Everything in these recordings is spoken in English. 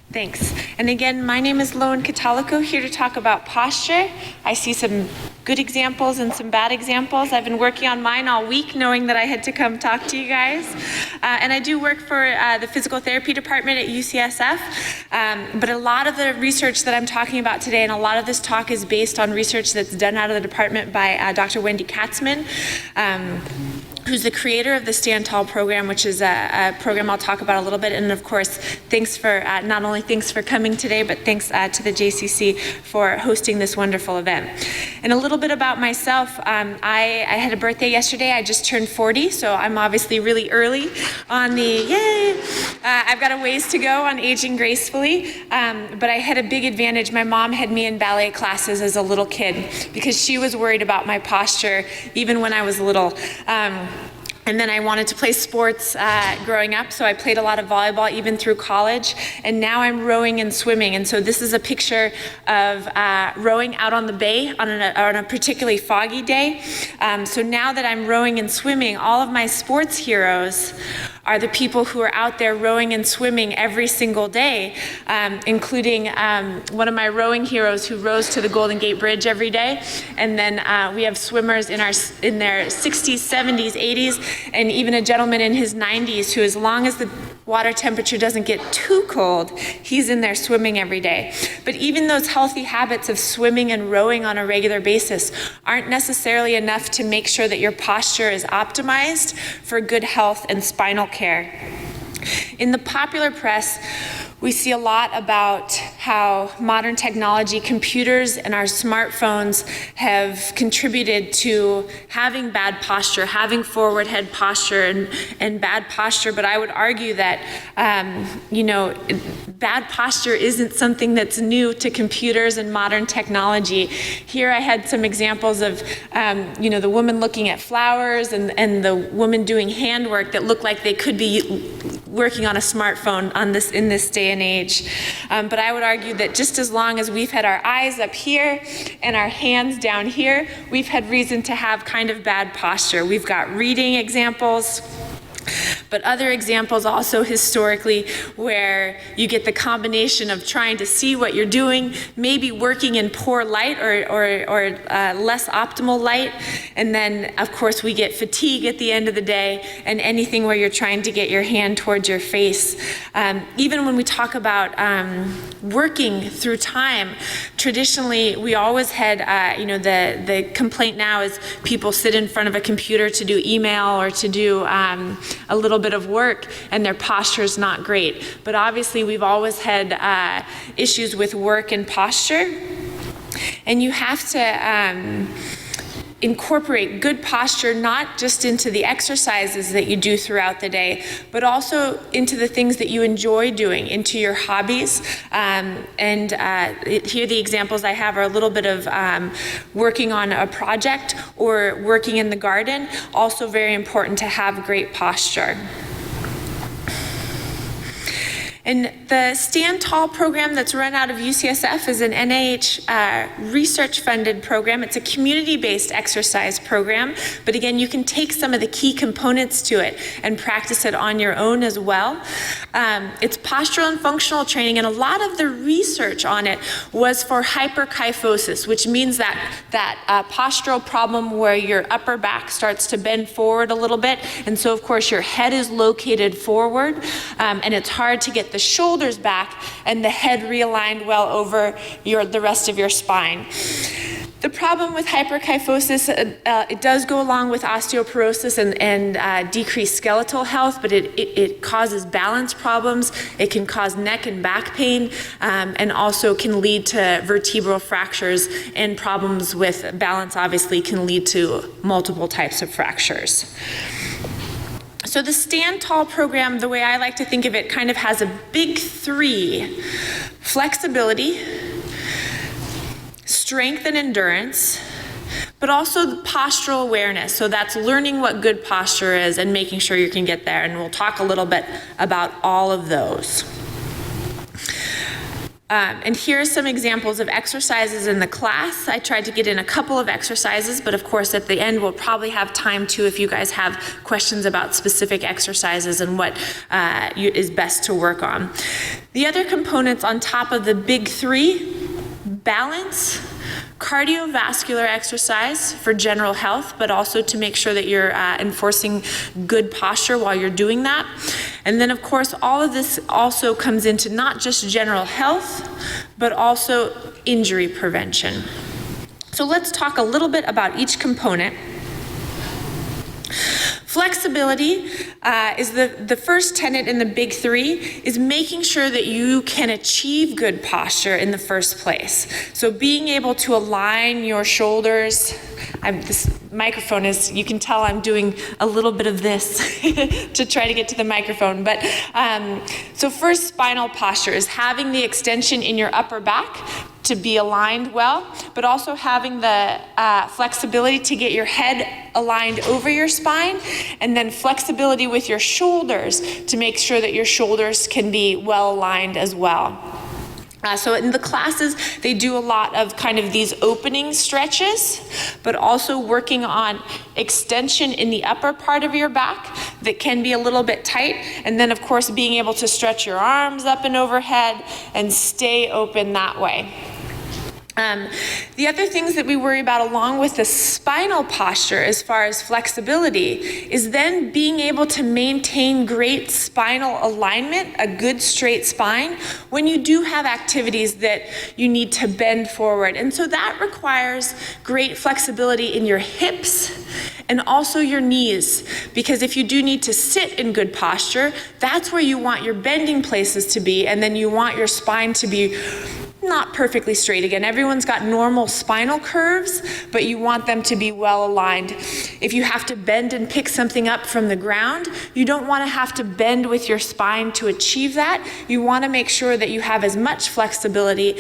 Thanks. And again, my name is Lowen Cattolico, here to talk about posture. I see some good examples and some bad examples. I've been working on mine all week, knowing that I had to come talk to you guys. And I do work for the Physical Therapy Department at UCSF. But a lot of the research that I'm talking about today, and a lot of this talk is based on research that's done out of the department by Dr. Wendy Katzman, who's the creator of the Stand Tall program, which is a program I'll talk about a little bit. And of course, thanks for, not only thanks for coming today, but thanks to the JCC for hosting this wonderful event. And a little bit about myself, I had a birthday yesterday. I just turned 40, so I'm obviously really early on the, yay! I've got a ways to go on aging gracefully, but I had a big advantage. My mom had me in ballet classes as a little kid because she was worried about my posture even when I was little. And then I wanted to play sports growing up, so I played a lot of volleyball even through college. And now I'm rowing and swimming. And so this is a picture of rowing out on the bay on a particularly foggy day. So now that I'm rowing and swimming, all of my sports heroes are the people who are out there rowing and swimming every single day, including one of my rowing heroes who rows to the Golden Gate Bridge every day. And then we have swimmers in their 60s, 70s, 80s, and even a gentleman in his 90s who, as long as the water temperature doesn't get too cold, he's in there swimming every day. But even those healthy habits of swimming and rowing on a regular basis aren't necessarily enough to make sure that your posture is optimized for good health and spinal care. In the popular press, we see a lot about how modern technology, computers, and our smartphones have contributed to having bad posture, having forward head posture and bad posture. But I would argue that, bad posture isn't something that's new to computers and modern technology. Here I had some examples of, the woman looking at flowers and the woman doing handwork that looked like they could be working on a smartphone in this day and age. But I would argue that just as long as we've had our eyes up here and our hands down here, we've had reason to have kind of bad posture. We've got reading examples, but other examples also historically where you get the combination of trying to see what you're doing, maybe working in poor light or less optimal light, and then of course we get fatigue at the end of the day, and anything where you're trying to get your hand towards your face. Even when we talk about working through time, traditionally we always had, the complaint now is people sit in front of a computer to do email or to do a little bit of work, and their posture is not great. But obviously we've always had issues with work and posture, and you have to incorporate good posture not just into the exercises that you do throughout the day, but also into the things that you enjoy doing, into your hobbies. Here the examples I have are a little bit of working on a project or working in the garden. Also very important to have great posture. And the Stand Tall program that's run out of UCSF is an NIH research-funded program. It's a community-based exercise program, but again, you can take some of the key components to it and practice it on your own as well. It's postural and functional training, and a lot of the research on it was for hyperkyphosis, which means that postural problem where your upper back starts to bend forward a little bit, and so of course your head is located forward, and it's hard to get the shoulders back and the head realigned well over the rest of your spine. The problem with hyperkyphosis, it does go along with osteoporosis and decreased skeletal health, but it causes balance problems. It can cause neck and back pain, and also can lead to vertebral fractures, and problems with balance obviously can lead to multiple types of fractures. So the Stand Tall program, the way I like to think of it, kind of has a big three: flexibility, strength and endurance, but also the postural awareness. So that's learning what good posture is and making sure you can get there. And we'll talk a little bit about all of those. And here are some examples of exercises in the class. I tried to get in a couple of exercises, but of course at the end we'll probably have time too if you guys have questions about specific exercises and what is best to work on. The other components on top of the big three: balance, cardiovascular exercise for general health, but also to make sure that you're enforcing good posture while you're doing that. And then of course all of this also comes into not just general health, but also injury prevention. So let's talk a little bit about each component. Flexibility is the first tenet in the big three, is making sure that you can achieve good posture in the first place. So being able to align your shoulders. This microphone is, you can tell I'm doing a little bit of this to try to get to the microphone. But so first, spinal posture is having the extension in your upper back to be aligned well, but also having the flexibility to get your head aligned over your spine, and then flexibility with your shoulders to make sure that your shoulders can be well aligned as well. So in the classes, they do a lot of kind of these opening stretches, but also working on extension in the upper part of your back that can be a little bit tight. And then of course, being able to stretch your arms up and overhead and stay open that way. The other things that we worry about along with the spinal posture as far as flexibility is then being able to maintain great spinal alignment, a good straight spine, when you do have activities that you need to bend forward. And so that requires great flexibility in your hips and also your knees, because if you do need to sit in good posture, that's where you want your bending places to be, and then you want your spine to be not perfectly straight. Again, everyone's got normal spinal curves, but you want them to be well aligned. If you have to bend and pick something up from the ground, you don't want to have to bend with your spine to achieve that. You want to make sure that you have as much flexibility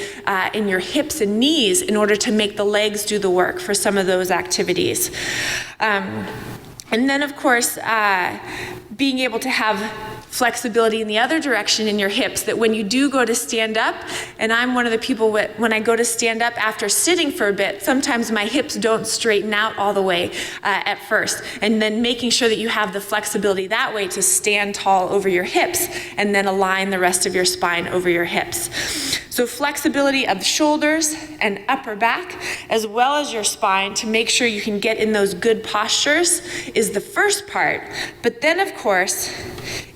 in your hips and knees in order to make the legs do the work for some of those activities. And then of course, being able to have flexibility in the other direction in your hips, that when you do go to stand up, and I'm one of the people when I go to stand up after sitting for a bit, sometimes my hips don't straighten out all the way at first, and then making sure that you have the flexibility that way to stand tall over your hips and then align the rest of your spine over your hips. So flexibility of shoulders and upper back, as well as your spine, to make sure you can get in those good postures is the first part. But then of course,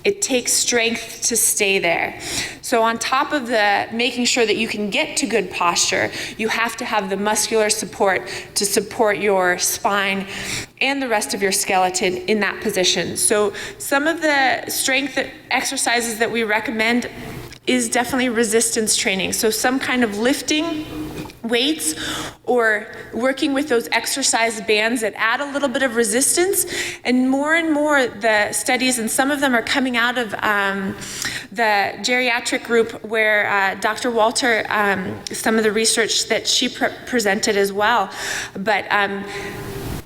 it takes strength to stay there. So on top of the making sure that you can get to good posture, you have to have the muscular support to support your spine and the rest of your skeleton in that position. So some of the strength exercises that we recommend is definitely resistance training. So some kind of lifting weights or working with those exercise bands that add a little bit of resistance. And more the studies, and some of them are coming out of the geriatric group where Dr. Walter, some of the research that she presented as well. But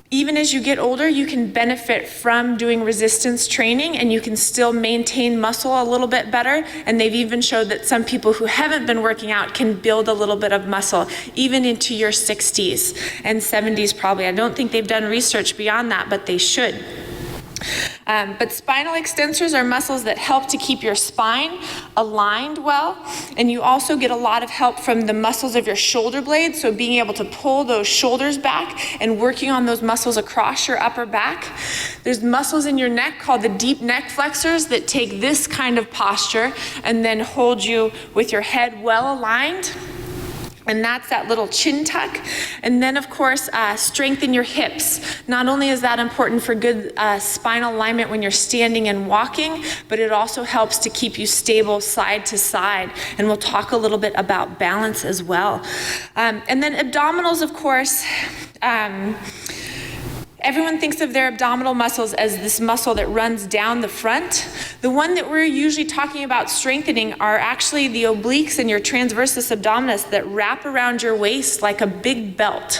even as you get older, you can benefit from doing resistance training, and you can still maintain muscle a little bit better. And they've even showed that some people who haven't been working out can build a little bit of muscle, even into your 60s and 70s probably. I don't think they've done research beyond that, but they should. But spinal extensors are muscles that help to keep your spine aligned well, and you also get a lot of help from the muscles of your shoulder blades, so being able to pull those shoulders back and working on those muscles across your upper back. There's muscles in your neck called the deep neck flexors that take this kind of posture and then hold you with your head well aligned. And that's that little chin tuck. And then of course, strengthen your hips. Not only is that important for good spinal alignment when you're standing and walking, but it also helps to keep you stable side to side. And we'll talk a little bit about balance as well. And then abdominals, of course, everyone thinks of their abdominal muscles as this muscle that runs down the front. The one that we're usually talking about strengthening are actually the obliques and your transversus abdominis that wrap around your waist like a big belt.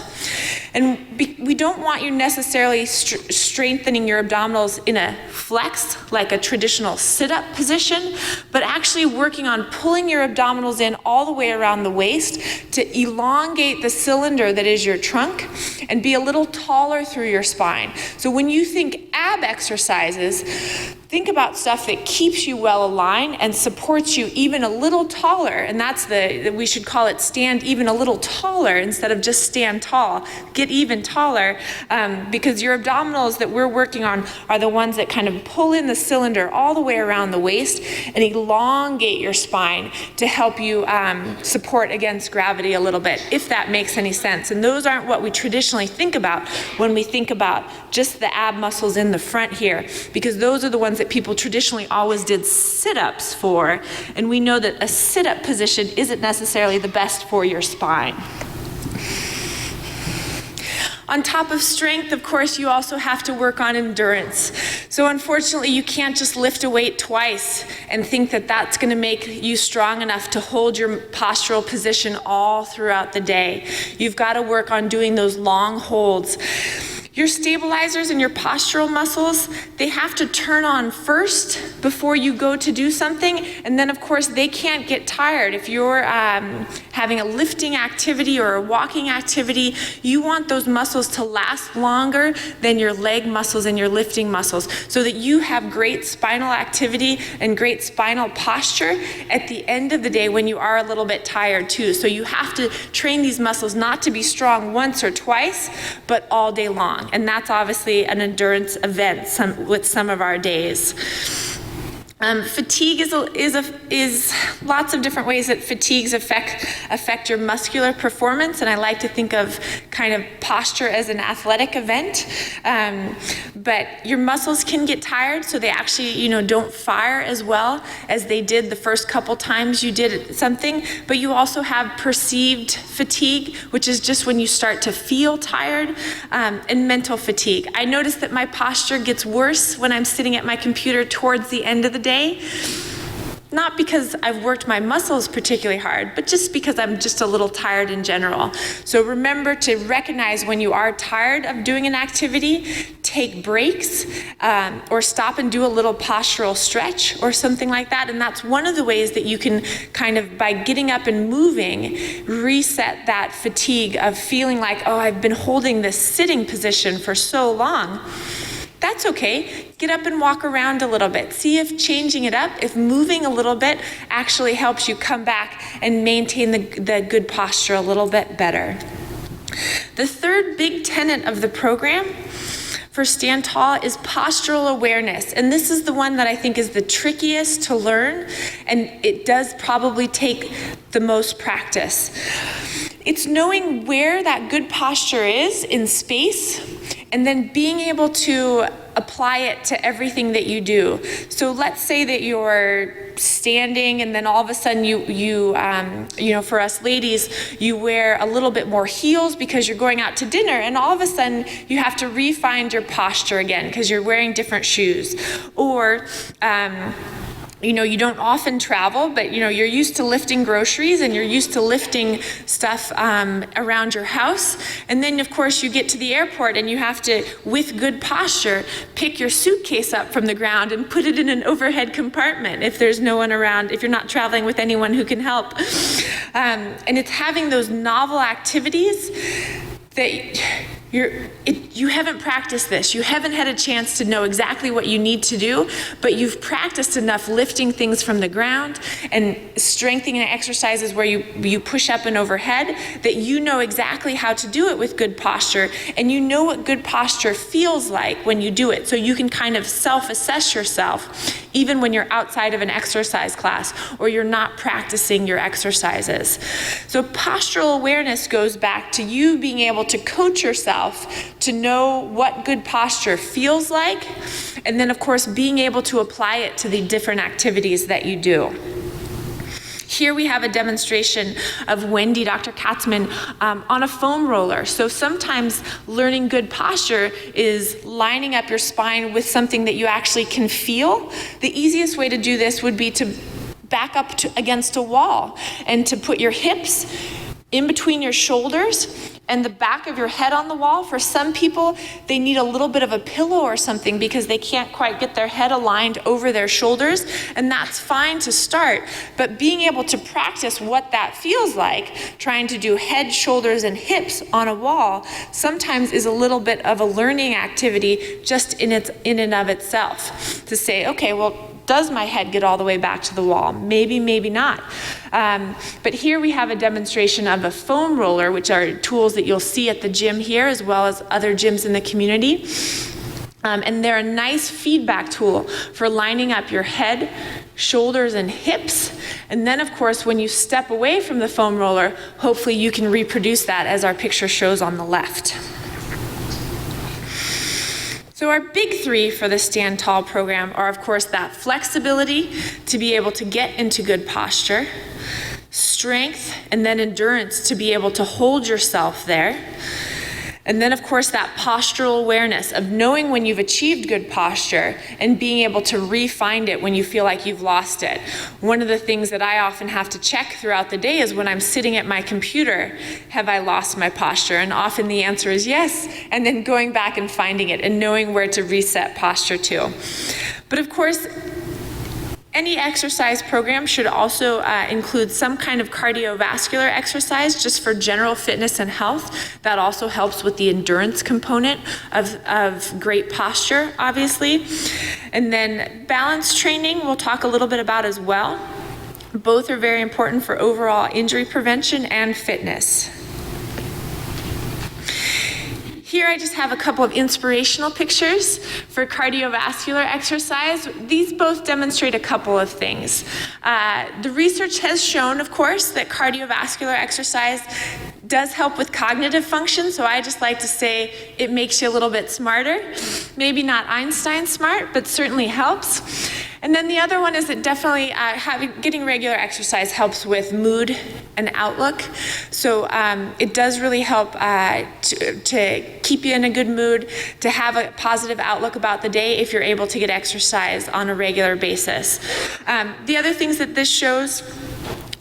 And we don't want you necessarily strengthening your abdominals in a flex, like a traditional sit-up position, but actually working on pulling your abdominals in all the way around the waist to elongate the cylinder that is your trunk and be a little taller through your spine. So when you think ab exercises, think about stuff that keeps you well aligned and supports you even a little taller, and we should call it stand even a little taller instead of just stand tall. Get even taller, because your abdominals that we're working on are the ones that kind of pull in the cylinder all the way around the waist and elongate your spine to help you support against gravity a little bit, if that makes any sense. And those aren't what we traditionally think about when we think about just the ab muscles in the front here, because those are the ones that people traditionally always did sit-ups for, and we know that a sit-up position isn't necessarily the best for your spine. On top of strength, of course, you also have to work on endurance. So unfortunately, you can't just lift a weight twice and think that that's going to make you strong enough to hold your postural position all throughout the day. You've got to work on doing those long holds. Your stabilizers and your postural muscles, they have to turn on first before you go to do something, and then of course they can't get tired. If you're having a lifting activity or a walking activity, you want those muscles to last longer than your leg muscles and your lifting muscles, so that you have great spinal activity and great spinal posture at the end of the day when you are a little bit tired too. So you have to train these muscles not to be strong once or twice, but all day long. And that's obviously an endurance event with some of our days. Fatigue is lots of different ways that fatigues affect your muscular performance, and I like to think of kind of posture as an athletic event. But your muscles can get tired, so they actually, don't fire as well as they did the first couple times you did something. But you also have perceived fatigue, which is just when you start to feel tired, and mental fatigue. I notice that my posture gets worse when I'm sitting at my computer towards the end of the day. Not because I've worked my muscles particularly hard, but just because I'm just a little tired in general. So remember to recognize when you are tired of doing an activity, take breaks, or stop and do a little postural stretch or something like that. And that's one of the ways that you can kind of, by getting up and moving, reset that fatigue of feeling like, oh, I've been holding this sitting position for so long. That's okay. Get up and walk around a little bit. See if changing it up, if moving a little bit actually helps you come back and maintain the good posture a little bit better. The third big tenet of the program for Stand Tall is postural awareness. And this is the one that I think is the trickiest to learn, and it does probably take the most practice. It's knowing where that good posture is in space, and then being able to apply it to everything that you do. So let's say that you're standing, and then all of a sudden you for us ladies, you wear a little bit more heels because you're going out to dinner, and all of a sudden you have to refine your posture again because you're wearing different shoes. Or you don't often travel, but you're used to lifting groceries and you're used to lifting stuff around your house. And then of course you get to the airport and you have to, with good posture, pick your suitcase up from the ground and put it in an overhead compartment if there's no one around, if you're not traveling with anyone who can help. And it's having those novel activities that you haven't practiced this. You haven't had a chance to know exactly what you need to do, but you've practiced enough lifting things from the ground and strengthening exercises where you push up and overhead that you know exactly how to do it with good posture, and you know what good posture feels like when you do it. So you can kind of self-assess yourself even when you're outside of an exercise class or you're not practicing your exercises. So postural awareness goes back to you being able to coach yourself to know what good posture feels like, and then of course being able to apply it to the different activities that you do. Here we have a demonstration of Wendy, Dr. Katzman, on a foam roller. So sometimes learning good posture is lining up your spine with something that you actually can feel. The easiest way to do this would be to back up against a wall and to put your hips in between your shoulders and the back of your head on the wall. For some people, they need a little bit of a pillow or something because they can't quite get their head aligned over their shoulders, and that's fine to start. But being able to practice what that feels like, trying to do head, shoulders, and hips on a wall, sometimes is a little bit of a learning activity just in and of itself. To say, okay, well, does my head get all the way back to the wall? Maybe, maybe not. But here we have a demonstration of a foam roller, which are tools that you'll see at the gym here as well as other gyms in the community. And they're a nice feedback tool for lining up your head, shoulders, and hips. And then, of course, when you step away from the foam roller, hopefully you can reproduce that as our picture shows on the left. So our big three for the Stand Tall program are, of course, that flexibility to be able to get into good posture, strength, and then endurance to be able to hold yourself there. And then, of course, that postural awareness of knowing when you've achieved good posture and being able to re-find it when you feel like you've lost it. One of the things that I often have to check throughout the day is when I'm sitting at my computer, have I lost my posture? And often the answer is yes, and then going back and finding it and knowing where to reset posture to. But of course, any exercise program should also include some kind of cardiovascular exercise just for general fitness and health. That also helps with the endurance component of great posture, obviously. And then balance training we'll talk a little bit about as well. Both are very important for overall injury prevention and fitness. Here I just have a couple of inspirational pictures for cardiovascular exercise. These both demonstrate a couple of things. The research has shown, of course, that cardiovascular exercise does help with cognitive function, so I just like to say it makes you a little bit smarter. Maybe not Einstein smart, but certainly helps. And then the other one is that definitely getting regular exercise helps with mood and outlook. So it does really help to keep you in a good mood, to have a positive outlook about the day if you're able to get exercise on a regular basis. The other things that this shows,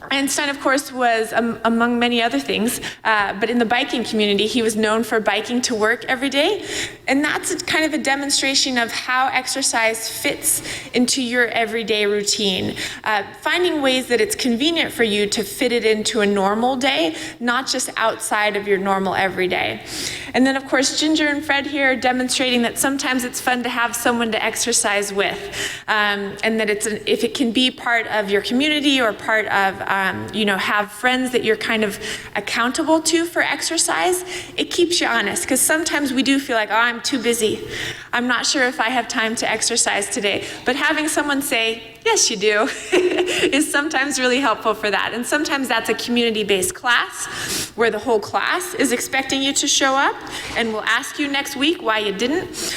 Einstein, of course, was among many other things, but in the biking community, he was known for biking to work every day. And that's kind of a demonstration of how exercise fits into your everyday routine. Finding ways that it's convenient for you to fit it into a normal day, not just outside of your normal everyday. And then, of course, Ginger and Fred here are demonstrating that sometimes it's fun to have someone to exercise with, and that if it can be part of your community or part of have friends that you're kind of accountable to for exercise, it keeps you honest, because sometimes we do feel like, oh, I'm too busy. I'm not sure if I have time to exercise today. But having someone say, yes, you do, is sometimes really helpful for that. And sometimes that's a community-based class where the whole class is expecting you to show up and will ask you next week why you didn't.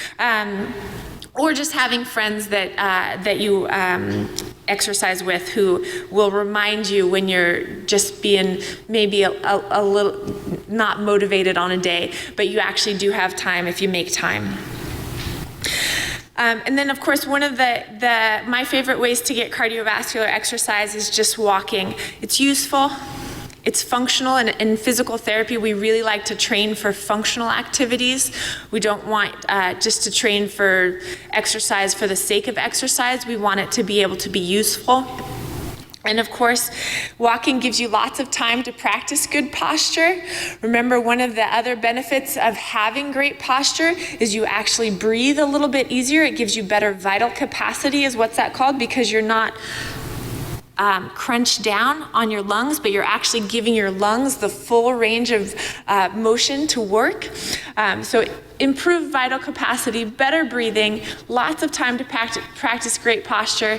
Or just having friends that you exercise with who will remind you when you're just being maybe a little not motivated on a day, but you actually do have time if you make time. And then, of course, one of my favorite ways to get cardiovascular exercise is just walking. It's useful. It's functional, and in physical therapy, we really like to train for functional activities. We don't want just to train for exercise for the sake of exercise. We want it to be able to be useful. And of course, walking gives you lots of time to practice good posture. Remember, one of the other benefits of having great posture is you actually breathe a little bit easier. It gives you better vital capacity, is what's that called, because you're not crunched down on your lungs, but you're actually giving your lungs the full range of motion to work. So improved vital capacity, better breathing, lots of time to practice great posture.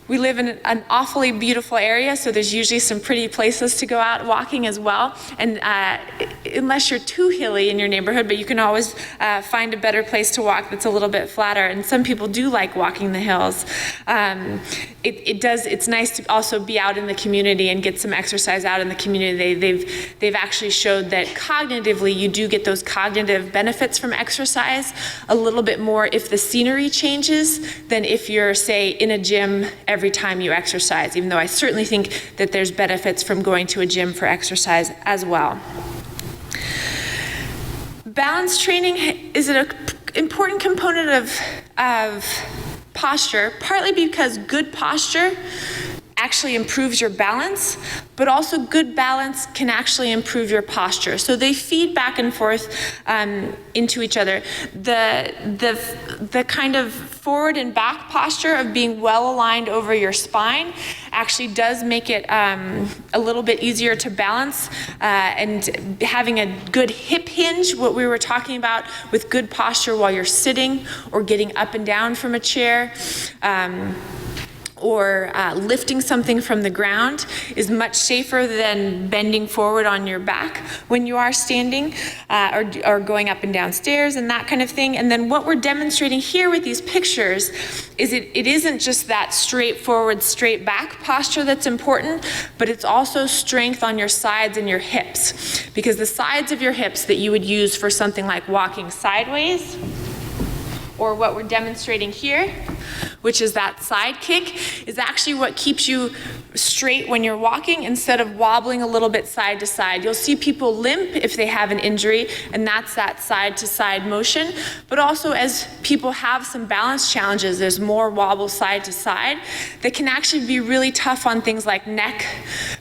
We live in an awfully beautiful area, so there's usually some pretty places to go out walking as well. And unless you're too hilly in your neighborhood, but you can always find a better place to walk that's a little bit flatter. And some people do like walking the hills. It's nice to also be out in the community and get some exercise out in the community. They've actually showed that cognitively you do get those cognitive benefits from exercise a little bit more if the scenery changes than if you're, say, in a gym every time you exercise, even though I certainly think that there's benefits from going to a gym for exercise as well. Balance training is an important component of posture, partly because good posture actually improves your balance, but also good balance can actually improve your posture. So they feed back and forth into each other. The kind of forward and back posture of being well aligned over your spine actually does make it a little bit easier to balance, and having a good hip hinge, what we were talking about with good posture while you're sitting or getting up and down from a chair, or lifting something from the ground is much safer than bending forward on your back when you are standing, or going up and down stairs and that kind of thing. And then what we're demonstrating here with these pictures is it isn't just that straightforward, straight back posture that's important, but it's also strength on your sides and your hips. Because the sides of your hips that you would use for something like walking sideways, or what we're demonstrating here, which is that side kick, is actually what keeps you straight when you're walking instead of wobbling a little bit side to side. You'll see people limp if they have an injury, and that's that side to side motion. But also as people have some balance challenges, there's more wobble side to side that can actually be really tough on things like neck,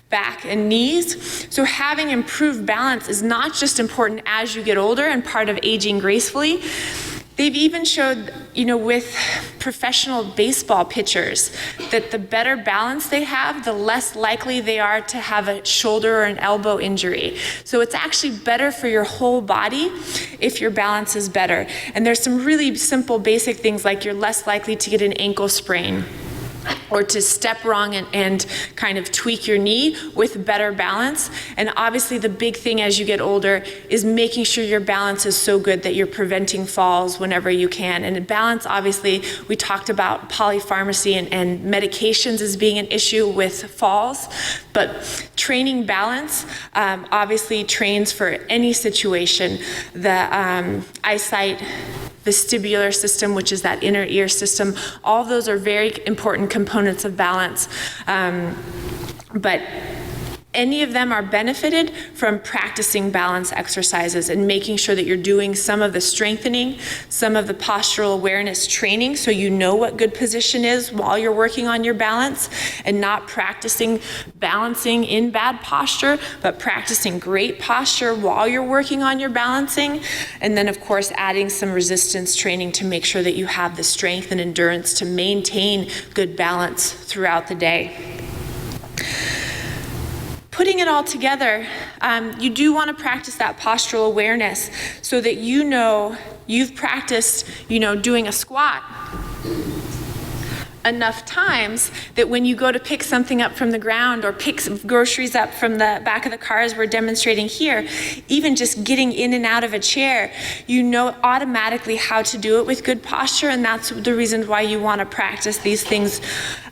back, and knees. So having improved balance is not just important as you get older and part of aging gracefully. They've even showed, with professional baseball pitchers, that the better balance they have, the less likely they are to have a shoulder or an elbow injury. So it's actually better for your whole body if your balance is better. And there's some really simple basic things like you're less likely to get an ankle sprain, or to step wrong and kind of tweak your knee with better balance. And obviously the big thing as you get older is making sure your balance is so good that you're preventing falls whenever you can. And balance, obviously, we talked about polypharmacy and medications as being an issue with falls, but training balance obviously trains for any situation. The eyesight, vestibular system, which is that inner ear system, all of those are very important components of balance. But any of them are benefited from practicing balance exercises and making sure that you're doing some of the strengthening, some of the postural awareness training so you know what good position is while you're working on your balance, and not practicing balancing in bad posture, but practicing great posture while you're working on your balancing. And then of course adding some resistance training to make sure that you have the strength and endurance to maintain good balance throughout the day. Putting it all together, you do want to practice that postural awareness so that you've practiced, doing a squat enough times that when you go to pick something up from the ground or pick some groceries up from the back of the car as we're demonstrating here, even just getting in and out of a chair, you know automatically how to do it with good posture. And that's the reason why you want to practice these things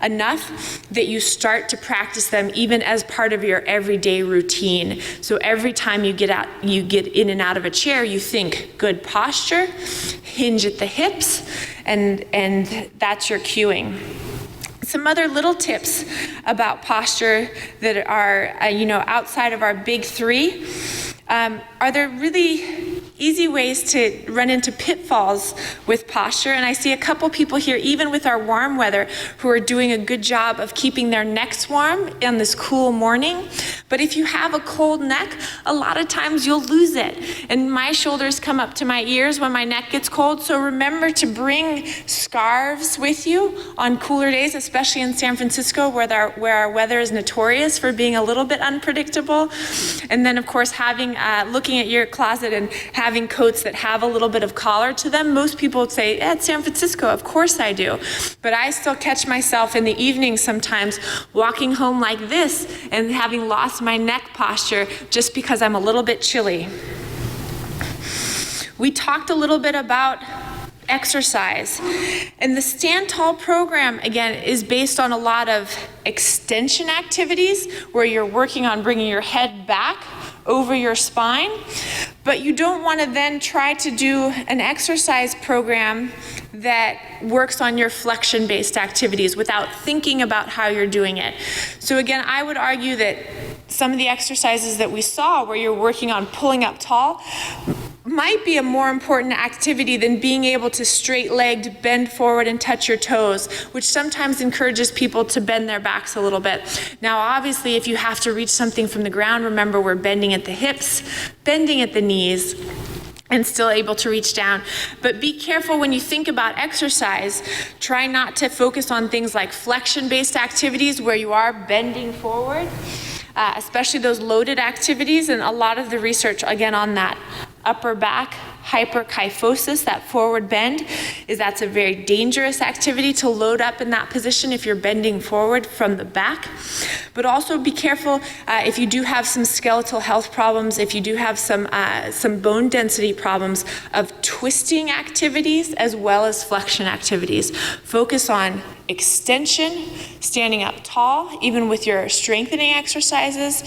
enough that you start to practice them even as part of your everyday routine. So every time you get in and out of a chair, you think good posture, hinge at the hips, and that's your cueing. Some other little tips about posture that are, outside of our big three. Are there really easy ways to run into pitfalls with posture? And I see a couple people here, even with our warm weather, who are doing a good job of keeping their necks warm on this cool morning. But if you have a cold neck, a lot of times you'll lose it. And my shoulders come up to my ears when my neck gets cold, so remember to bring scarves with you on cooler days, especially in San Francisco where our weather is notorious for being a little bit unpredictable. And then of course looking at your closet and having coats that have a little bit of collar to them. Most people would say, it's San Francisco, of course I do. But I still catch myself in the evening sometimes walking home like this and having lost my neck posture just because I'm a little bit chilly. We talked a little bit about exercise. And the Stand Tall program, again, is based on a lot of extension activities where you're working on bringing your head back over your spine. But you don't want to then try to do an exercise program that works on your flexion-based activities without thinking about how you're doing it. So again, I would argue that some of the exercises that we saw where you're working on pulling up tall might be a more important activity than being able to straight-legged bend forward and touch your toes, which sometimes encourages people to bend their backs a little bit. Now, obviously, if you have to reach something from the ground, remember we're bending at the hips, bending at the knees, and still able to reach down. But be careful when you think about exercise. Try not to focus on things like flexion-based activities where you are bending forward, especially those loaded activities, and a lot of the research, again, on that upper back hyperkyphosis, that forward bend, that's a very dangerous activity to load up in that position if you're bending forward from the back. But also be careful if you do have some skeletal health problems, if you do have some bone density problems, of twisting activities as well as flexion activities. Focus on extension, standing up tall, even with your strengthening exercises.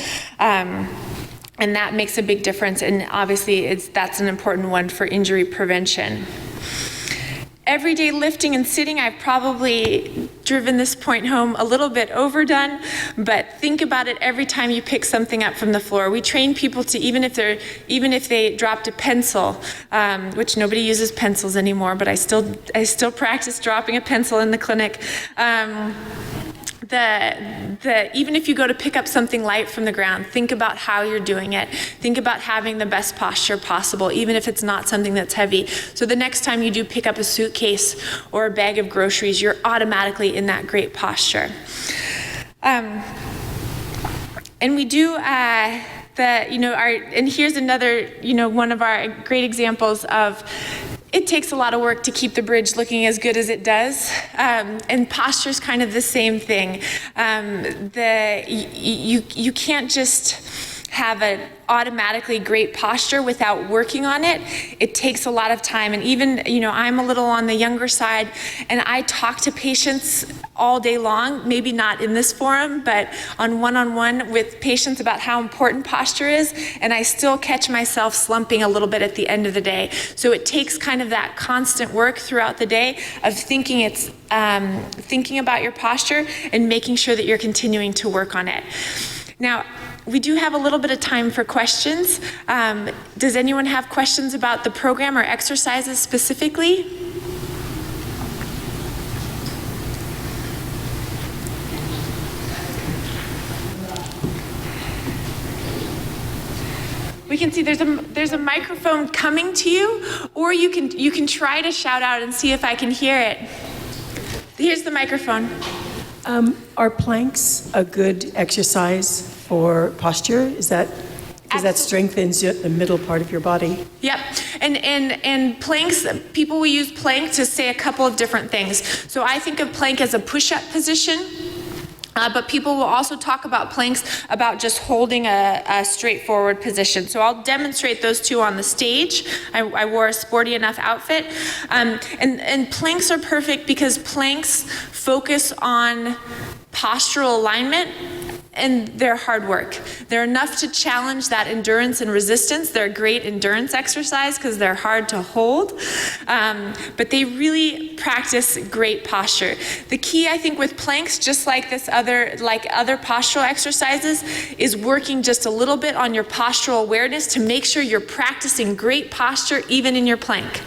And that makes a big difference, and obviously that's an important one for injury prevention. Everyday lifting and sitting, I've probably driven this point home a little bit overdone, but think about it every time you pick something up from the floor. We train people to, even if they dropped a pencil, which nobody uses pencils anymore, but I still practice dropping a pencil in the clinic. Even if you go to pick up something light from the ground, think about how you're doing it. Think about having the best posture possible, even if it's not something that's heavy. So the next time you do pick up a suitcase or a bag of groceries, you're automatically in that great posture. And we do, and here's another, one of our great examples of it takes a lot of work to keep the bridge looking as good as it does, and posture's kind of the same thing. You can't just have an automatically great posture without working on it. It takes a lot of time, and even, I'm a little on the younger side, and I talk to patients all day long, maybe not in this forum, but on one-on-one with patients about how important posture is, and I still catch myself slumping a little bit at the end of the day. So it takes kind of that constant work throughout the day of thinking about your posture and making sure that you're continuing to work on it. Now, we do have a little bit of time for questions. Does anyone have questions about the program or exercises specifically? We can see there's a microphone coming to you, or you can try to shout out and see if I can hear it. Here's the microphone. Are planks a good exercise for posture? Is that because that strengthens the middle part of your body? Yep, and planks, people will use plank to say a couple of different things. So I think of plank as a push-up position. But people will also talk about planks about just holding a straightforward position. So I'll demonstrate those two on the stage. I wore a sporty enough outfit. And planks are perfect because planks focus on postural alignment, and they're hard work. They're enough to challenge that endurance and resistance. They're a great endurance exercise because they're hard to hold, but they really practice great posture. The key, I think, with planks, just like other postural exercises, is working just a little bit on your postural awareness to make sure you're practicing great posture even in your plank.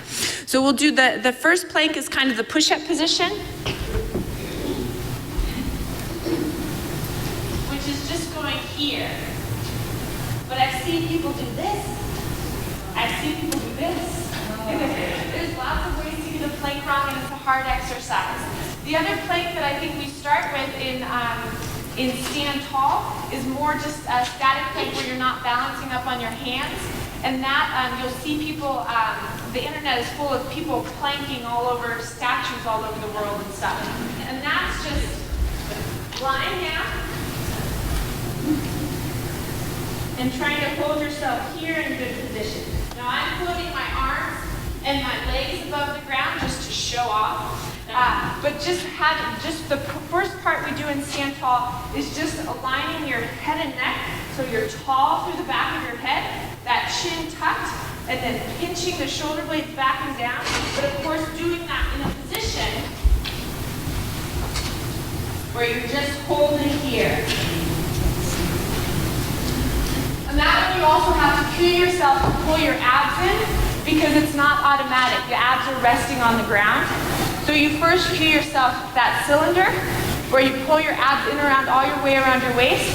So we'll do the first plank is kind of the push-up position, which is just going here. but I've seen people do this. I've seen people do this. There's lots of ways to get a plank wrong, and it's a hard exercise. The other plank that I think we start with in stand tall is more just a static plank where you're not balancing up on your hands. And that, you'll see people, the internet is full of people planking all over statues all over the world and stuff. And that's just lying down and trying to hold yourself here in good position. Now I'm floating my arms and my legs above the ground just to show off. But just the first part we do in stand tall is just aligning your head and neck so you're tall through the back of your head, that chin tucked, and then pinching the shoulder blades back and down. But of course doing that in a position where you're just holding here. And that one you also have to cue yourself to pull your abs in because it's not automatic. The abs are resting on the ground. So you first cue yourself that cylinder where you pull your abs in around all your way around your waist.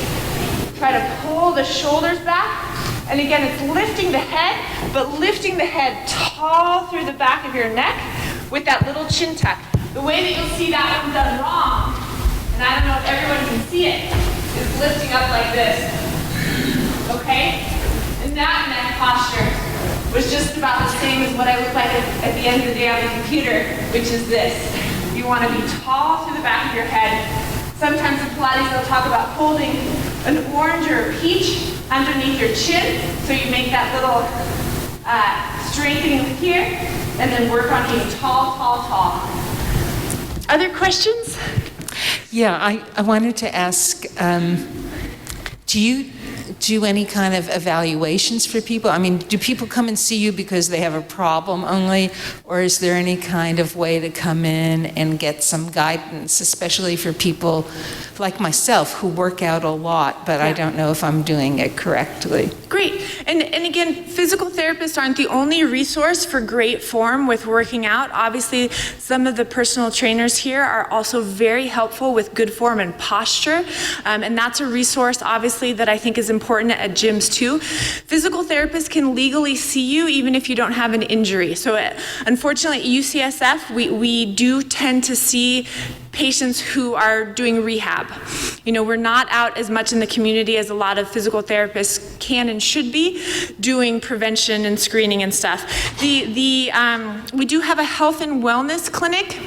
Try to pull the shoulders back. And again, it's lifting the head, but lifting the head tall through the back of your neck with that little chin tuck. The way that you'll see that one done wrong, and I don't know if everyone can see it, is lifting up like this. Okay? And that neck posture was just about the same as what I look like at the end of the day on the computer, which is this. You want to be tall through the back of your head. Sometimes in Pilates they'll talk about holding an orange or a peach underneath your chin, so you make that little strengthening here, and then work on being tall, tall, tall. Other questions? Yeah, I wanted to ask, do you do any kind of evaluations for people? I mean, do people come and see you because they have a problem only, or is there any kind of way to come in and get some guidance, especially for people like myself who work out a lot, but I don't know if I'm doing it correctly? Great. And again, physical therapists aren't the only resource for great form with working out. Obviously, some of the personal trainers here are also very helpful with good form and posture. And that's a resource, obviously, that I think is important at gyms too. Physical therapists can legally see you even if you don't have an injury. So unfortunately, at UCSF, we do tend to see patients who are doing rehab. You know, we're not out as much in the community as a lot of physical therapists can and should be doing prevention and screening and stuff. We do have a health and wellness clinic.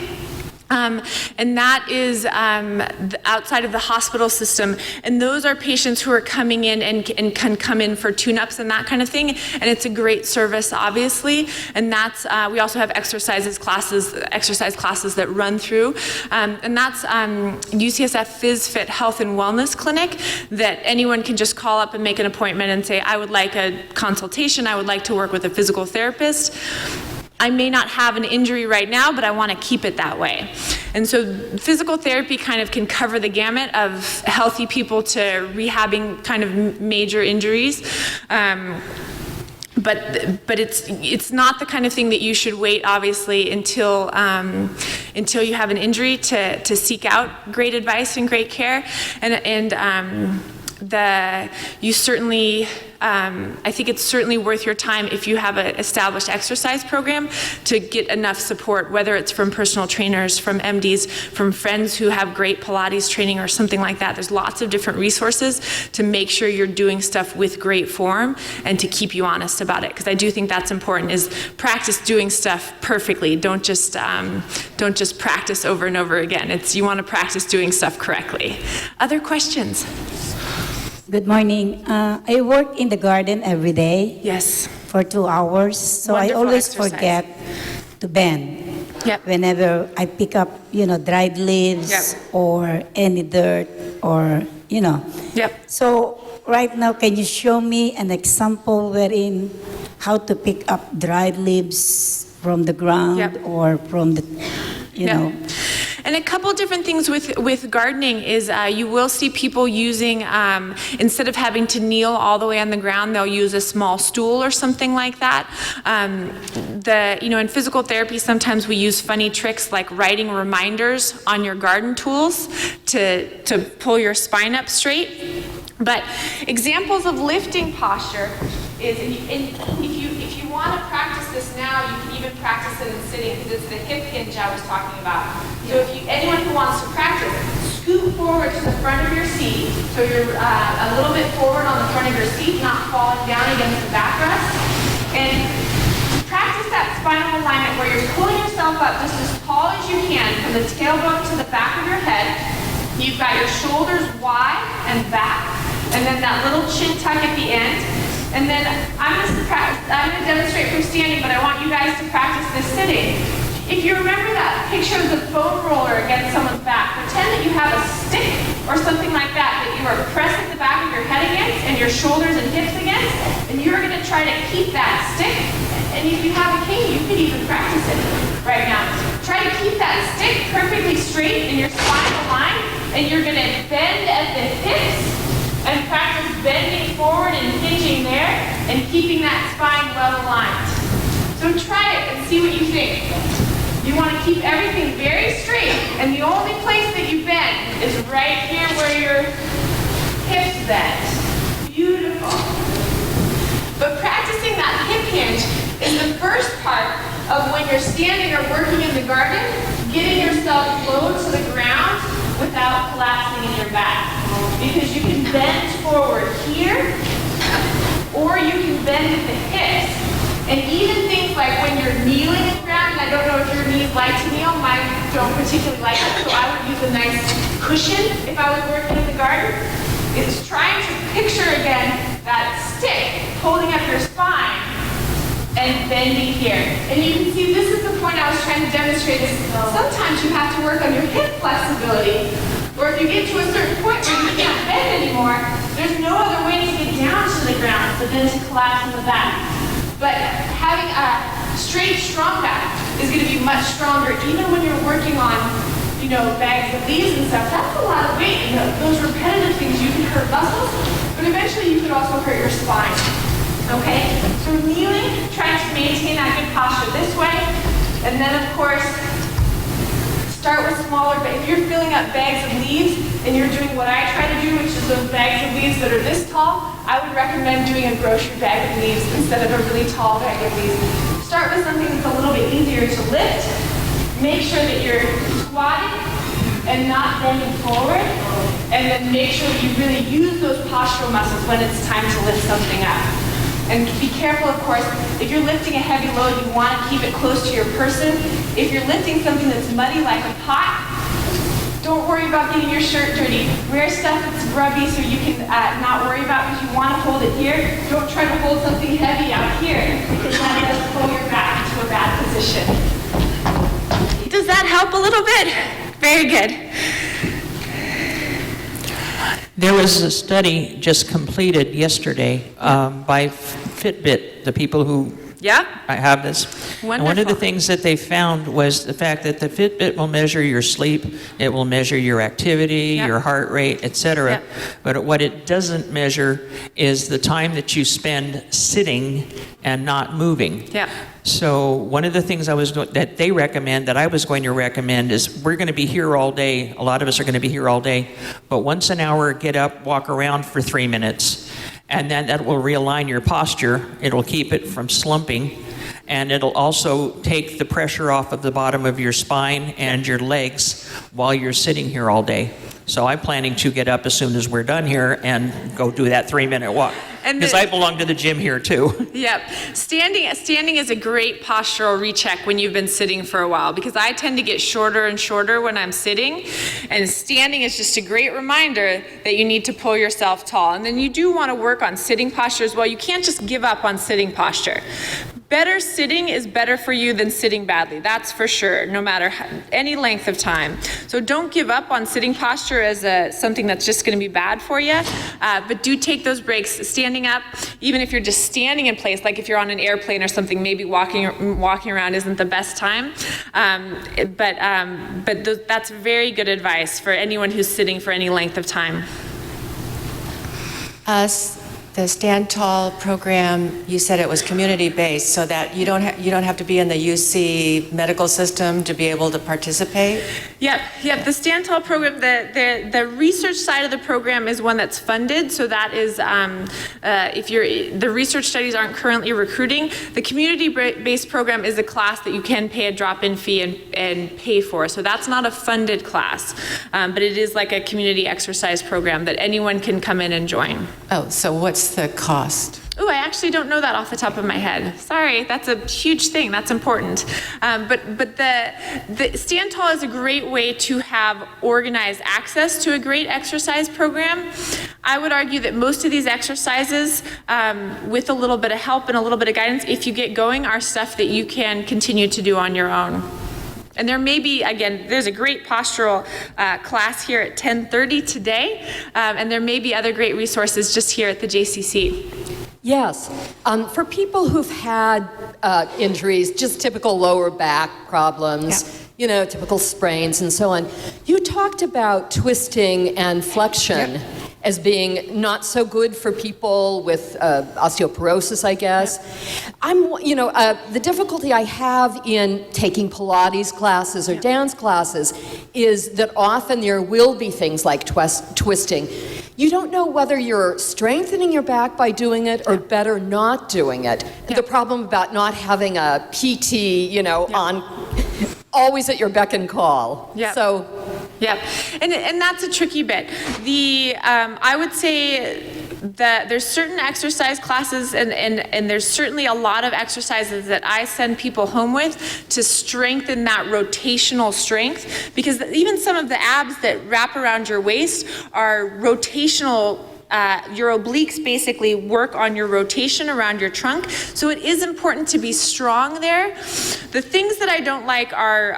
And that is outside of the hospital system. And those are patients who are coming in and can come in for tune-ups and that kind of thing. And it's a great service, obviously. And that's, we also have exercise classes that run through. And that's UCSF PhysFit Health and Wellness Clinic that anyone can just call up and make an appointment and say, I would like a consultation, I would like to work with a physical therapist. I may not have an injury right now, but I want to keep it that way. And so physical therapy kind of can cover the gamut of healthy people to rehabbing kind of major injuries. But it's not the kind of thing that you should wait, obviously, until you have an injury to seek out great advice and great care. You certainly, I think it's certainly worth your time if you have an established exercise program to get enough support, whether it's from personal trainers, from MDs, from friends who have great Pilates training or something like that. There's lots of different resources to make sure you're doing stuff with great form and to keep you honest about it. Because I do think that's important, is practice doing stuff perfectly. Don't just practice over and over again. You want to practice doing stuff correctly. Other questions? Good morning. I work in the garden every day. Yes. For 2 hours, so Wonderful I always exercise. forget to bend. Yep. Whenever I pick up, dried leaves Yep. or any dirt or, Yep. So right now, can you show me an example wherein how to pick up dried leaves from the ground Yep. or from the, Yep. And a couple different things with gardening is you will see people using, instead of having to kneel all the way on the ground, they'll use a small stool or something like that. In physical therapy, sometimes we use funny tricks like writing reminders on your garden tools to pull your spine up straight. But examples of lifting posture is, if you want to practice this now, you can even practice it in sitting, because it's the hip hinge I was talking about. So anyone who wants to practice, scoot forward to the front of your seat, so you're a little bit forward on the front of your seat, not falling down against the backrest. And practice that spinal alignment where you're pulling yourself up just as tall as you can from the tailbone to the back of your head. You've got your shoulders wide and back, and then that little chin tuck at the end. And then I'm going to demonstrate from standing, but I want you guys to practice this sitting. If you remember that picture of the foam roller against someone's back, pretend that you have a stick or something like that you are pressing the back of your head against and your shoulders and hips against, and you're going to try to keep that stick. And if you have a cane, you could even practice it right now. Try to keep that stick perfectly straight and your spine aligned, and you're going to bend at the hips and practice bending forward and hinging there and keeping that spine well aligned. So try it and see what you think. You want to keep everything very straight, and the only place that you bend is right here where your hips bend. Beautiful. But practicing that hip hinge is the first part of when you're standing or working in the garden, getting yourself low to the ground without collapsing in your back. Because you can bend forward here, or you can bend at the hips. And even things like when you're kneeling in the ground, and I don't know if your knees like to kneel, mine don't particularly like it, so I would use a nice cushion if I was working in the garden. It's trying to picture again that stick holding up your spine and bending here. And you can see this is the point I was trying to demonstrate is sometimes you have to work on your hip flexibility, or if you get to a certain point where you can't bend anymore, there's no other way to get down to the ground but then to collapse in the back. But having a straight, strong back is going to be much stronger even when you're working on, bags of leaves and stuff. That's a lot of weight, and those repetitive things, you can hurt muscles, but eventually you could also hurt your spine. Okay? So kneeling, trying to maintain that good posture this way, and then of course, start with smaller, but if you're filling up bags of leaves and you're doing what I try to do, which is those bags of leaves that are this tall, I would recommend doing a grocery bag of leaves instead of a really tall bag of leaves. Start with something that's a little bit easier to lift. Make sure that you're squatting and not bending forward, and then make sure that you really use those postural muscles when it's time to lift something up. And be careful, of course, if you're lifting a heavy load, you want to keep it close to your person. If you're lifting something that's muddy like a pot, don't worry about getting your shirt dirty. Wear stuff that's grubby so you can not worry about, because you want to hold it here. Don't try to hold something heavy out here, because that does pull your back into a bad position. Does that help a little bit? Very good. There was a study just completed yesterday by Fitbit, the people who have this. Wonderful. And one of the things that they found was the fact that the Fitbit will measure your sleep, it will measure your activity, your heart rate, etc. But what it doesn't measure is the time that you spend sitting and not moving. So one of the things that they recommend, that I was going to recommend, is we're going to be here all day. A lot of us are going to be here all day. But once an hour, get up, walk around for 3 minutes. And then that will realign your posture. It'll keep it from slumping. And it'll also take the pressure off of the bottom of your spine and your legs while you're sitting here all day. So I'm planning to get up as soon as we're done here and go do that 3-minute walk. Because I belong to the gym here too. Standing is a great postural recheck when you've been sitting for a while, because I tend to get shorter and shorter when I'm sitting, and standing is just a great reminder that you need to pull yourself tall. And then you do want to work on sitting posture as well. You can't just give up on sitting posture. Better sitting is better for you than sitting badly, that's for sure, no matter any length of time. So don't give up on sitting posture as something that's just going to be bad for you, but do take those breaks. Standing up, even if you're just standing in place, like if you're on an airplane or something, maybe walking around isn't the best time, but that's very good advice for anyone who's sitting for any length of time. The Stand Tall program, you said it was community-based, so that you don't have to be in the UC medical system to be able to participate? Yep. The Stand Tall program, the research side of the program is one that's funded. So that is, the research studies aren't currently recruiting. The community-based program is a class that you can pay a drop-in fee and pay for. So that's not a funded class, but it is like a community exercise program that anyone can come in and join. Oh, so what's the cost? Oh, I actually don't know that off the top of my head. Sorry, that's a huge thing. That's important. But the Stand Tall is a great way to have organized access to a great exercise program. I would argue that most of these exercises, with a little bit of help and a little bit of guidance, if you get going, are stuff that you can continue to do on your own. And there may be, again, there's a great postural class here at 10:30 today, and there may be other great resources just here at the JCC. Yes. For people who've had injuries, just typical lower back problems, typical sprains and so on, you talked about twisting and flexion as being not so good for people with osteoporosis, I guess. The difficulty I have in taking Pilates classes or dance classes is that often there will be things like twisting. You don't know whether you're strengthening your back by doing it or better not doing it. The problem about not having a PT, on always at your beck and call. So. Yeah, and that's a tricky bit. I would say that there's certain exercise classes and there's certainly a lot of exercises that I send people home with to strengthen that rotational strength, because even some of the abs that wrap around your waist are rotational. Your obliques basically work on your rotation around your trunk. So it is important to be strong there. The things that I don't like are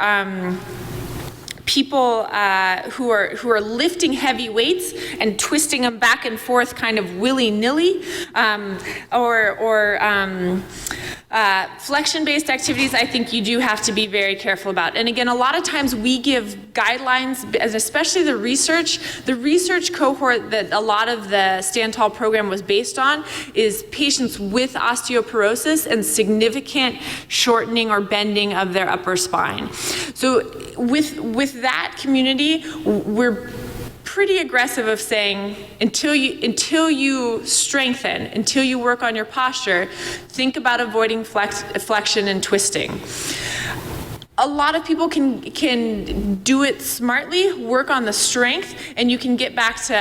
people who are lifting heavy weights and twisting them back and forth kind of willy-nilly, or flexion-based activities. I think you do have to be very careful about. And again, a lot of times we give guidelines, and especially the research cohort that a lot of the Stand Tall program was based on is patients with osteoporosis and significant shortening or bending of their upper spine. So with that community, we're pretty aggressive of saying, until you strengthen, until you work on your posture, think about avoiding flexion and twisting. A lot of people can do it smartly, work on the strength, and you can get back to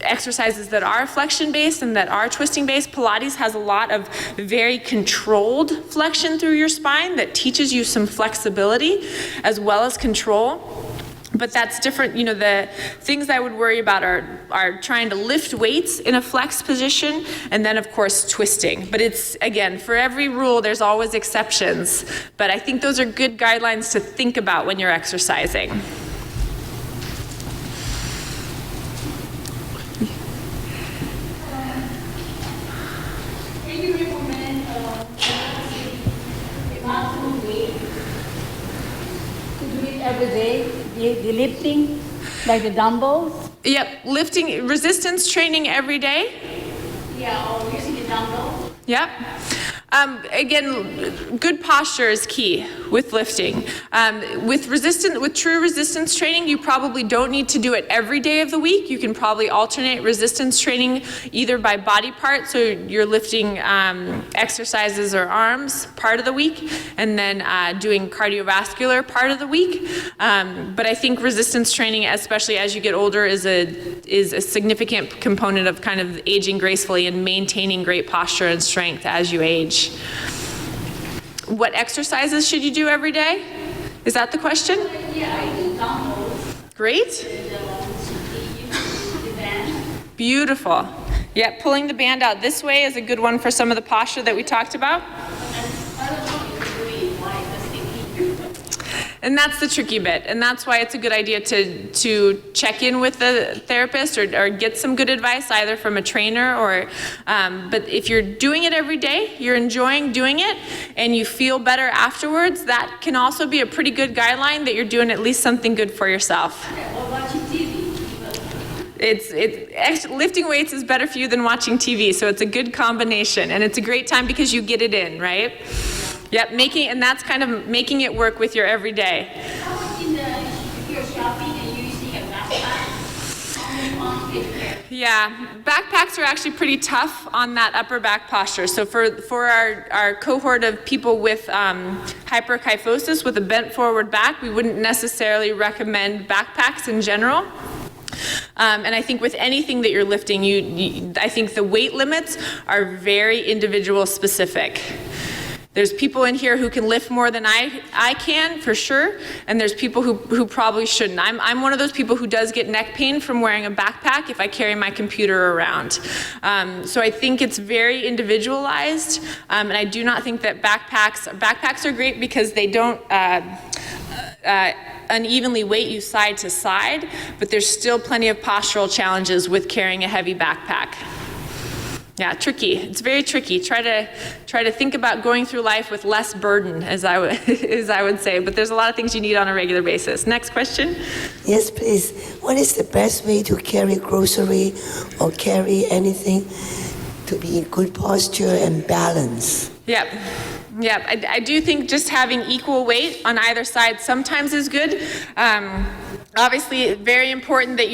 exercises that are flexion-based and that are twisting-based. Pilates has a lot of very controlled flexion through your spine that teaches you some flexibility as well as control. But that's different. The things I would worry about are trying to lift weights in a flex position, and then of course twisting. But it's, again, for every rule there's always exceptions. But I think those are good guidelines to think about when you're exercising. Can you recommend the maximum weight to do it every day? The lifting, like the dumbbells? Yep, lifting, resistance training every day. Yeah, or using the dumbbells. Yep. Again, good posture is key with lifting. With true resistance training, you probably don't need to do it every day of the week. You can probably alternate resistance training either by body part, so you're lifting exercises or arms part of the week, and then doing cardiovascular part of the week. But I think resistance training, especially as you get older, is a significant component of kind of aging gracefully and maintaining great posture and strength as you age. What exercises should you do every day? Is that the question? Yeah, I do dumbbells. Great. The band. Beautiful. Yeah, pulling the band out this way is a good one for some of the posture that we talked about. I don't know if you do it like the sticky. And that's the tricky bit, and that's why it's a good idea to check in with the therapist or get some good advice either from a trainer or, but if you're doing it every day, you're enjoying doing it, and you feel better afterwards, that can also be a pretty good guideline that you're doing at least something good for yourself. Or watching TV. lifting weights is better for you than watching TV, so it's a good combination, and it's a great time because you get it in, right? Yep, and that's kind of making it work with your everyday. If you're shopping and using a backpack, Yeah, backpacks are actually pretty tough on that upper back posture. So for our cohort of people with hyperkyphosis with a bent forward back, we wouldn't necessarily recommend backpacks in general. And I think with anything that you're lifting, I think the weight limits are very individual specific. There's people in here who can lift more than I can, for sure, and there's people who probably shouldn't. I'm one of those people who does get neck pain from wearing a backpack if I carry my computer around. So I think it's very individualized, and I do not think that backpacks are great because they don't unevenly weight you side to side, but there's still plenty of postural challenges with carrying a heavy backpack. Yeah, tricky. It's very tricky. Try to think about going through life with less burden, as I would say. But there's a lot of things you need on a regular basis. Next question. Yes, please. What is the best way to carry grocery or carry anything to be in good posture and balance? Yep. I do think just having equal weight on either side sometimes is good. Obviously, very important that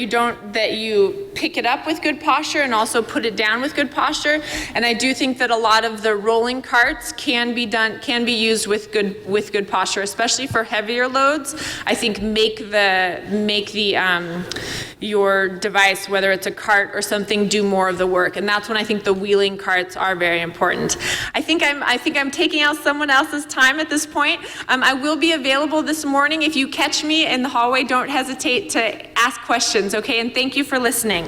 you pick it up with good posture and also put it down with good posture. And I do think that a lot of the rolling carts can be used with good posture, especially for heavier loads. I think make your device, whether it's a cart or something, do more of the work. And that's when I think the wheeling carts are very important. I think I'm taking out someone else's time at this point. I will be available this morning. If you catch me in the hallway, don't hesitate to ask questions, okay? And thank you for listening.